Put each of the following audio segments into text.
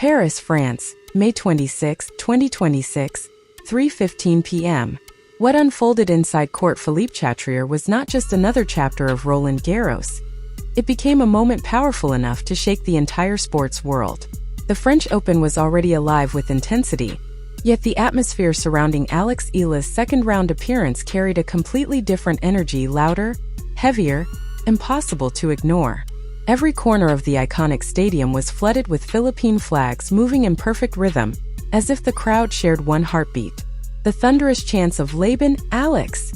Paris, France, May 26, 2026, 3:15 p.m. What unfolded inside Court Philippe-Chatrier was not just another chapter of Roland Garros. It became a moment powerful enough to shake the entire sports world. The French Open was already alive with intensity, yet the atmosphere surrounding Alex Eala's second-round appearance carried a completely different energy, louder, heavier, impossible to ignore. Every corner of the iconic stadium was flooded with Philippine flags moving in perfect rhythm, as if the crowd shared one heartbeat. The thunderous chants of "Laban, Alex"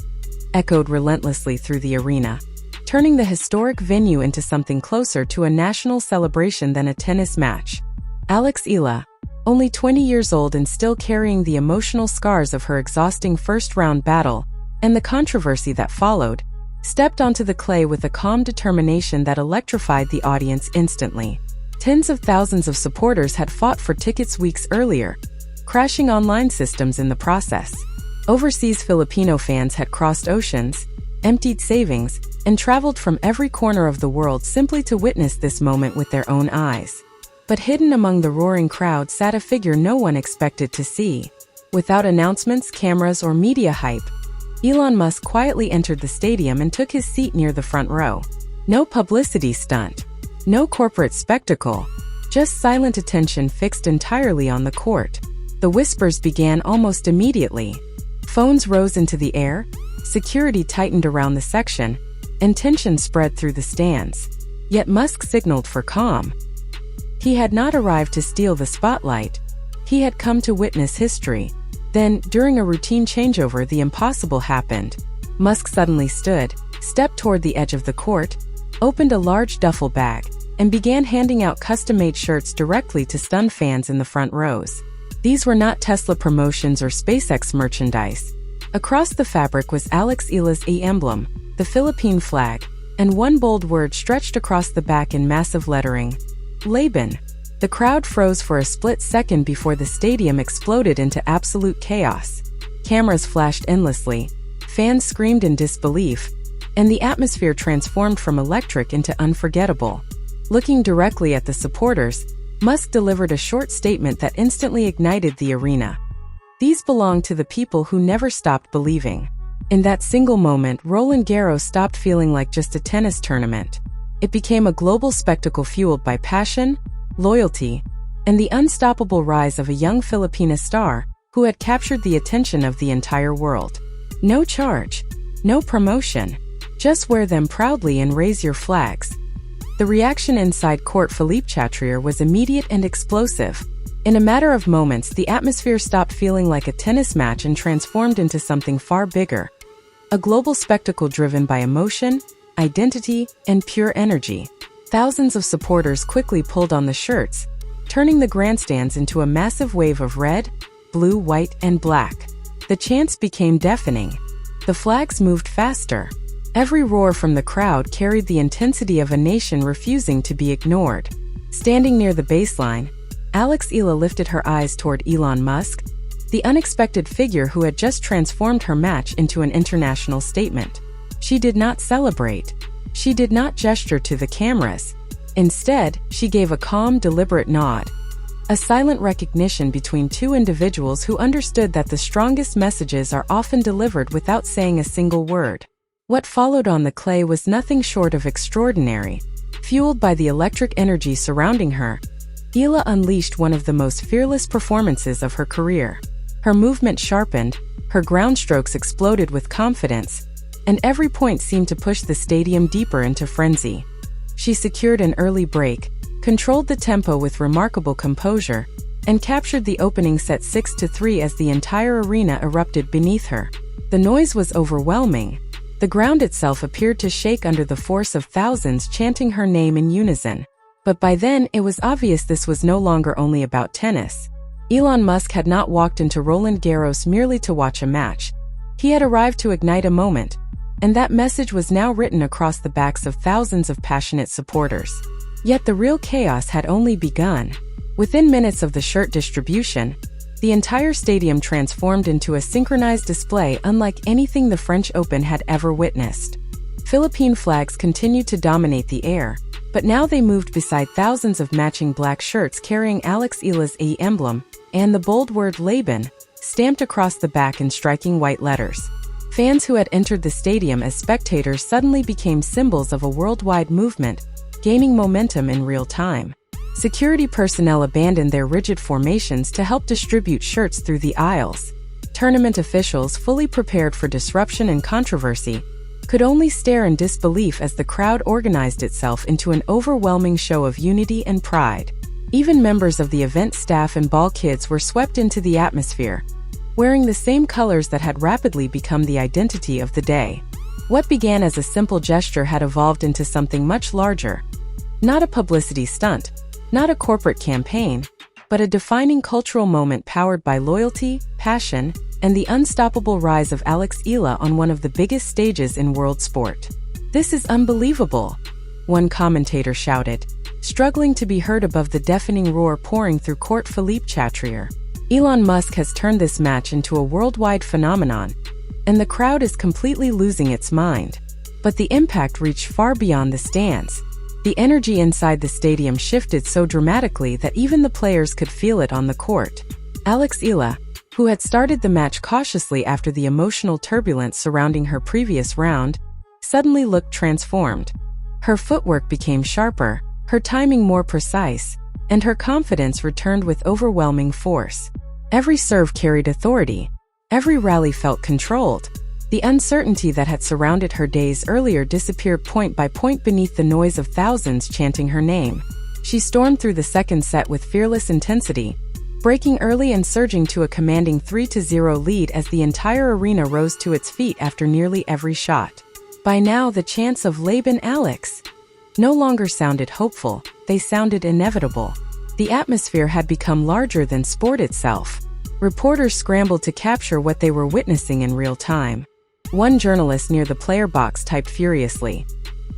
echoed relentlessly through the arena, turning the historic venue into something closer to a national celebration than a tennis match. Alex Eala, only 20 years old and still carrying the emotional scars of her exhausting first-round battle and the controversy that followed, stepped onto the clay with a calm determination that electrified the audience instantly. Tens of thousands of supporters had fought for tickets weeks earlier, crashing online systems in the process. Overseas Filipino fans had crossed oceans, emptied savings, and traveled from every corner of the world simply to witness this moment with their own eyes. But hidden among the roaring crowd sat a figure no one expected to see. Without announcements, cameras, or media hype, Elon Musk quietly entered the stadium and took his seat near the front row. No publicity stunt, no corporate spectacle, just silent attention fixed entirely on the court. The whispers began almost immediately. Phones rose into the air, security tightened around the section, and tension spread through the stands. Yet Musk signaled for calm. He had not arrived to steal the spotlight. He had come to witness history. Then, during a routine changeover, the impossible happened. Musk suddenly stood, stepped toward the edge of the court, opened a large duffel bag, and began handing out custom-made shirts directly to stunned fans in the front rows. These were not Tesla promotions or SpaceX merchandise. Across the fabric was Alex Eala's emblem, the Philippine flag, and one bold word stretched across the back in massive lettering: Laban. The crowd froze for a split second before the stadium exploded into absolute chaos. Cameras flashed endlessly, fans screamed in disbelief, and the atmosphere transformed from electric into unforgettable. Looking directly at the supporters, Musk delivered a short statement that instantly ignited the arena. These belong to the people who never stopped believing. In that single moment, Roland Garros stopped feeling like just a tennis tournament. It became a global spectacle fueled by passion, loyalty, and the unstoppable rise of a young Filipina star who had captured the attention of the entire world. No charge, no promotion, just wear them proudly and raise your flags. The reaction inside Court Philippe-Chatrier was immediate and explosive. In a matter of moments, the atmosphere stopped feeling like a tennis match and transformed into something far bigger. A global spectacle driven by emotion, identity, and pure energy. Thousands of supporters quickly pulled on the shirts, turning the grandstands into a massive wave of red, blue, white, and black. The chants became deafening. The flags moved faster. Every roar from the crowd carried the intensity of a nation refusing to be ignored. Standing near the baseline, Alex Eala lifted her eyes toward Elon Musk, the unexpected figure who had just transformed her match into an international statement. She did not celebrate. She did not gesture to the cameras. Instead, she gave a calm, deliberate nod. A silent recognition between two individuals who understood that the strongest messages are often delivered without saying a single word. What followed on the clay was nothing short of extraordinary. Fueled by the electric energy surrounding her, Eala unleashed one of the most fearless performances of her career. Her movement sharpened, her ground strokes exploded with confidence, and every point seemed to push the stadium deeper into frenzy. She secured an early break, controlled the tempo with remarkable composure, and captured the opening set 6-3 as the entire arena erupted beneath her. The noise was overwhelming. The ground itself appeared to shake under the force of thousands chanting her name in unison. But by then, it was obvious this was no longer only about tennis. Elon Musk had not walked into Roland Garros merely to watch a match. He had arrived to ignite a moment, and that message was now written across the backs of thousands of passionate supporters. Yet the real chaos had only begun. Within minutes of the shirt distribution, the entire stadium transformed into a synchronized display unlike anything the French Open had ever witnessed. Philippine flags continued to dominate the air, But now they moved beside thousands of matching black shirts carrying Alex Eala's A emblem, and the bold word Laban, stamped across the back in striking white letters. Fans who had entered the stadium as spectators suddenly became symbols of a worldwide movement, gaining momentum in real time. Security personnel abandoned their rigid formations to help distribute shirts through the aisles. Tournament officials, fully prepared for disruption and controversy, could only stare in disbelief as the crowd organized itself into an overwhelming show of unity and pride. Even members of the event staff and ball kids were swept into the atmosphere, wearing the same colors that had rapidly become the identity of the day. What began as a simple gesture had evolved into something much larger. Not a publicity stunt, not a corporate campaign, but a defining cultural moment powered by loyalty, passion, and the unstoppable rise of Alex Eala on one of the biggest stages in world sport. "This is unbelievable," one commentator shouted, struggling to be heard above the deafening roar pouring through Court Philippe-Chatrier. Elon Musk has turned this match into a worldwide phenomenon, and the crowd is completely losing its mind. But the impact reached far beyond the stands. The energy inside the stadium shifted so dramatically that even the players could feel it on the court. Alex Eala, who had started the match cautiously after the emotional turbulence surrounding her previous round, suddenly looked transformed. Her footwork became sharper, her timing more precise, and her confidence returned with overwhelming force. Every serve carried authority. Every rally felt controlled. The uncertainty that had surrounded her days earlier disappeared point by point beneath the noise of thousands chanting her name. She stormed through the second set with fearless intensity, breaking early and surging to a commanding 3-0 lead as the entire arena rose to its feet after nearly every shot. By now, the chants of Laban Alex no longer sounded hopeful, they sounded inevitable. The atmosphere had become larger than sport itself. Reporters scrambled to capture what they were witnessing in real time. One journalist near the player box typed furiously,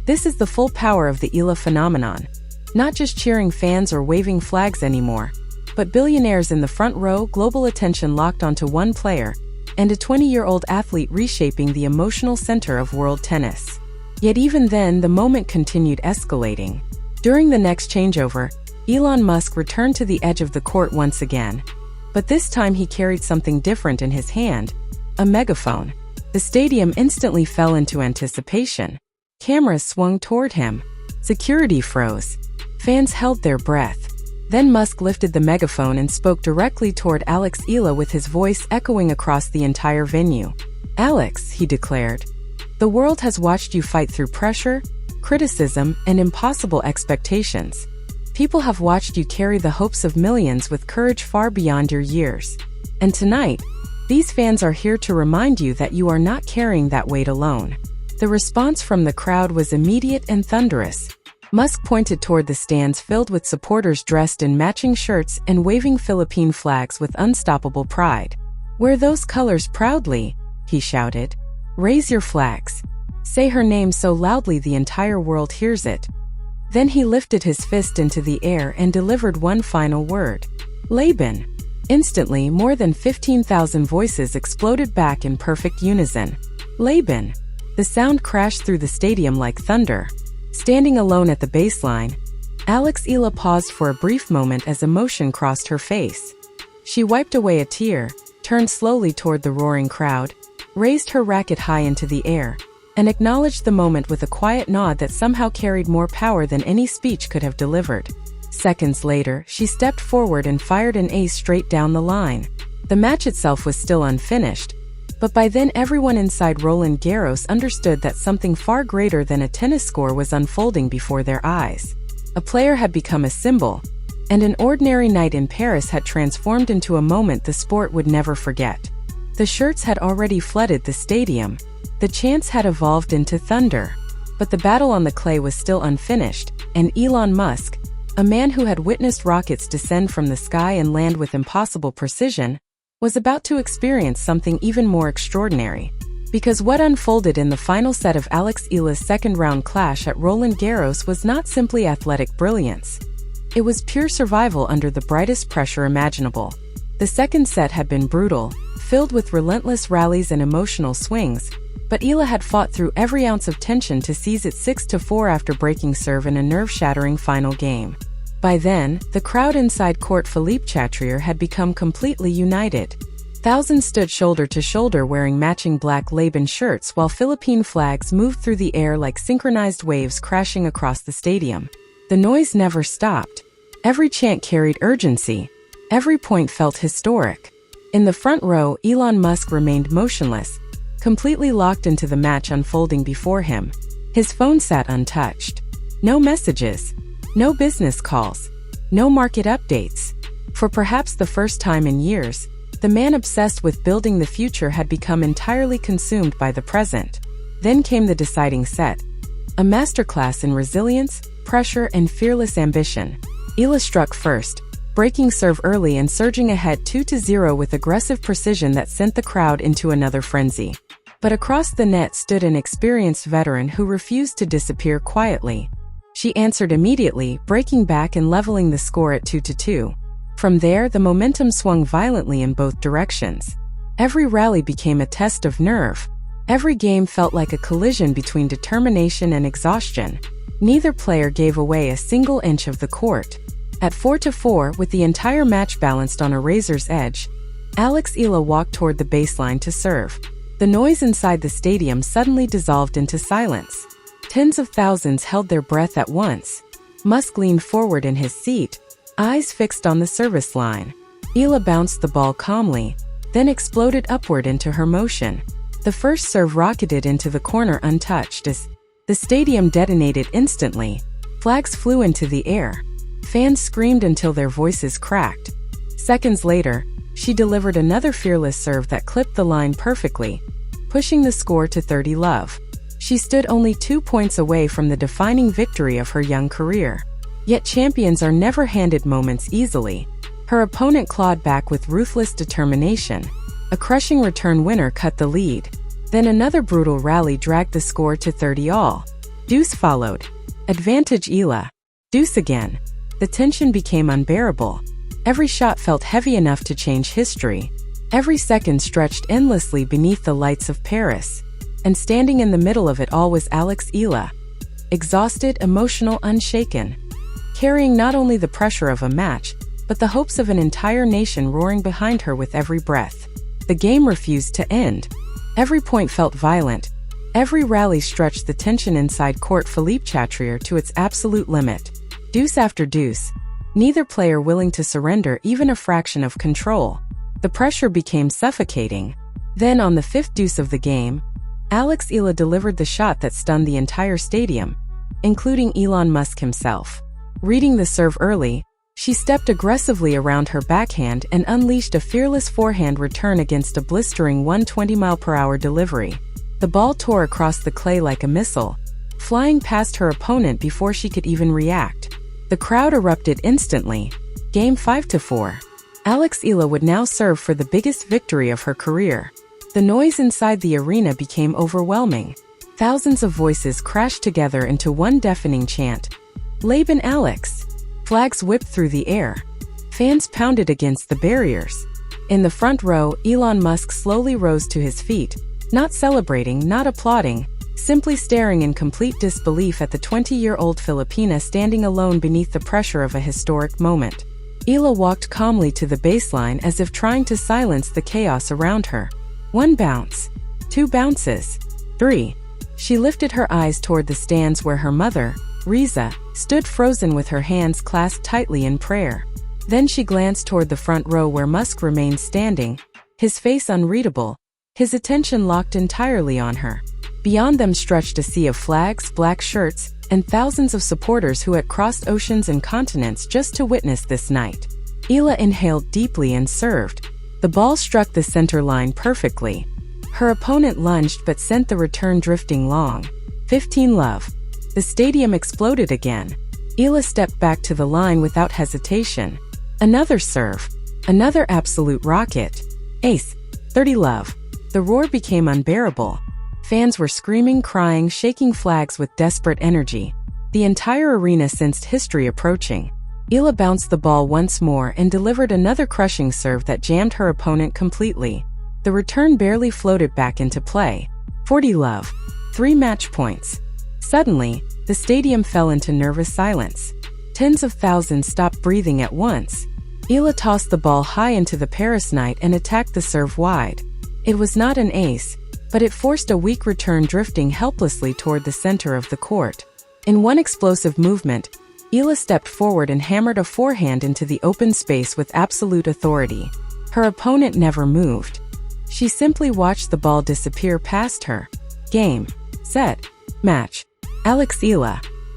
"This is the full power of the Eala phenomenon. Not just cheering fans or waving flags anymore, but billionaires in the front row, global attention locked onto one player, and a 20-year-old athlete reshaping the emotional center of world tennis." Yet even then, the moment continued escalating. During the next changeover, Elon Musk returned to the edge of the court once again. But this time he carried something different in his hand, a megaphone. The stadium instantly fell into anticipation. Cameras swung toward him. Security froze. Fans held their breath. Then Musk lifted the megaphone and spoke directly toward Alex Eala with his voice echoing across the entire venue. "Alex," he declared, "the world has watched you fight through pressure, criticism, and impossible expectations. People have watched you carry the hopes of millions with courage far beyond your years. And tonight, these fans are here to remind you that you are not carrying that weight alone." The response from the crowd was immediate and thunderous. Musk pointed toward the stands filled with supporters dressed in matching shirts and waving Philippine flags with unstoppable pride. "Wear those colors proudly," he shouted. "Raise your flags. Say her name so loudly the entire world hears it." Then he lifted his fist into the air and delivered one final word. "Laban." Instantly, more than 15,000 voices exploded back in perfect unison. "Laban." The sound crashed through the stadium like thunder. Standing alone at the baseline, Alex Eala paused for a brief moment as emotion crossed her face. She wiped away a tear, turned slowly toward the roaring crowd, raised her racket high into the air, and acknowledged the moment with a quiet nod that somehow carried more power than any speech could have delivered. Seconds later, she stepped forward and fired an ace straight down the line. The match itself was still unfinished, but by then everyone inside Roland Garros understood that something far greater than a tennis score was unfolding before their eyes. A player had become a symbol, and an ordinary night in Paris had transformed into a moment the sport would never forget. The shirts had already flooded the stadium. The chants had evolved into thunder. But the battle on the clay was still unfinished, and Elon Musk, a man who had witnessed rockets descend from the sky and land with impossible precision, was about to experience something even more extraordinary. Because what unfolded in the final set of Alex Eala's second-round clash at Roland Garros was not simply athletic brilliance. It was pure survival under the brightest pressure imaginable. The second set had been brutal, filled with relentless rallies and emotional swings, but Eala had fought through every ounce of tension to seize it 6-4 after breaking serve in a nerve-shattering final game. By then, the crowd inside Court Philippe-Chatrier had become completely united. Thousands stood shoulder to shoulder wearing matching black Laban shirts while Philippine flags moved through the air like synchronized waves crashing across the stadium. The noise never stopped. Every chant carried urgency. Every point felt historic. In the front row, Elon Musk remained motionless, completely locked into the match unfolding before him. His phone sat untouched. No messages. No business calls. No market updates. For perhaps the first time in years, the man obsessed with building the future had become entirely consumed by the present. Then came the deciding set. A masterclass in resilience, pressure, and fearless ambition. Eala struck first, breaking serve early and surging ahead 2-0 with aggressive precision that sent the crowd into another frenzy. But across the net stood an experienced veteran who refused to disappear quietly. She answered immediately, breaking back and leveling the score at 2-2. From there, the momentum swung violently in both directions. Every rally became a test of nerve. Every game felt like a collision between determination and exhaustion. Neither player gave away a single inch of the court. At 4-4, with the entire match balanced on a razor's edge, Alex Eala walked toward the baseline to serve. The noise inside the stadium suddenly dissolved into silence. Tens of thousands held their breath at once. Musk leaned forward in his seat, eyes fixed on the service line. Eala bounced the ball calmly, then exploded upward into her motion. The first serve rocketed into the corner untouched as the stadium detonated instantly. Flags flew into the air. Fans screamed until their voices cracked. Seconds later, she delivered another fearless serve that clipped the line perfectly, pushing the score to 30-love. She stood only 2 points away from the defining victory of her young career. Yet champions are never handed moments easily. Her opponent clawed back with ruthless determination. A crushing return winner cut the lead. Then another brutal rally dragged the score to 30-all. Deuce followed. Advantage Eala. Deuce again. The tension became unbearable. Every shot felt heavy enough to change history. Every second stretched endlessly beneath the lights of Paris. And standing in the middle of it all was Alex Eala. Exhausted, emotional, unshaken. Carrying not only the pressure of a match, but the hopes of an entire nation roaring behind her with every breath. The game refused to end. Every point felt violent. Every rally stretched the tension inside Court Philippe-Chatrier to its absolute limit. Deuce after deuce, neither player willing to surrender even a fraction of control. The pressure became suffocating. Then on the fifth deuce of the game, Alex Eala delivered the shot that stunned the entire stadium, including Elon Musk himself. Reading the serve early, she stepped aggressively around her backhand and unleashed a fearless forehand return against a blistering 120-mile-per-hour delivery. The ball tore across the clay like a missile, flying past her opponent before she could even react. The crowd erupted instantly. Game 5-4. Alex Eala would now serve for the biggest victory of her career. The noise inside the arena became overwhelming. Thousands of voices crashed together into one deafening chant. Laban Alex! Flags whipped through the air. Fans pounded against the barriers. In the front row, Elon Musk slowly rose to his feet, not celebrating, not applauding, simply staring in complete disbelief at the 20-year-old Filipina standing alone beneath the pressure of a historic moment. Eala walked calmly to the baseline as if trying to silence the chaos around her. 1 bounce. 2 bounces. 3. She lifted her eyes toward the stands where her mother, Riza, stood frozen with her hands clasped tightly in prayer. Then she glanced toward the front row where Musk remained standing, his face unreadable, his attention locked entirely on her. Beyond them stretched a sea of flags, black shirts, and thousands of supporters who had crossed oceans and continents just to witness this night. Eala inhaled deeply and served. The ball struck the center line perfectly. Her opponent lunged but sent the return drifting long. 15-love. The stadium exploded again. Eala stepped back to the line without hesitation. Another serve. Another absolute rocket. Ace. 30-love. The roar became unbearable. Fans were screaming, crying, shaking flags with desperate energy. The entire arena sensed history approaching. Eala bounced the ball once more and delivered another crushing serve that jammed her opponent completely. The return barely floated back into play. 40-love. 3 match points. Suddenly, the stadium fell into nervous silence. Tens of thousands stopped breathing at once. Eala tossed the ball high into the Paris night and attacked the serve wide. It was not an ace, but it forced a weak return drifting helplessly toward the center of the court. In one explosive movement, Eala stepped forward and hammered a forehand into the open space with absolute authority. Her opponent never moved. She simply watched the ball disappear past her. Game. Set. Match. Alex Eala.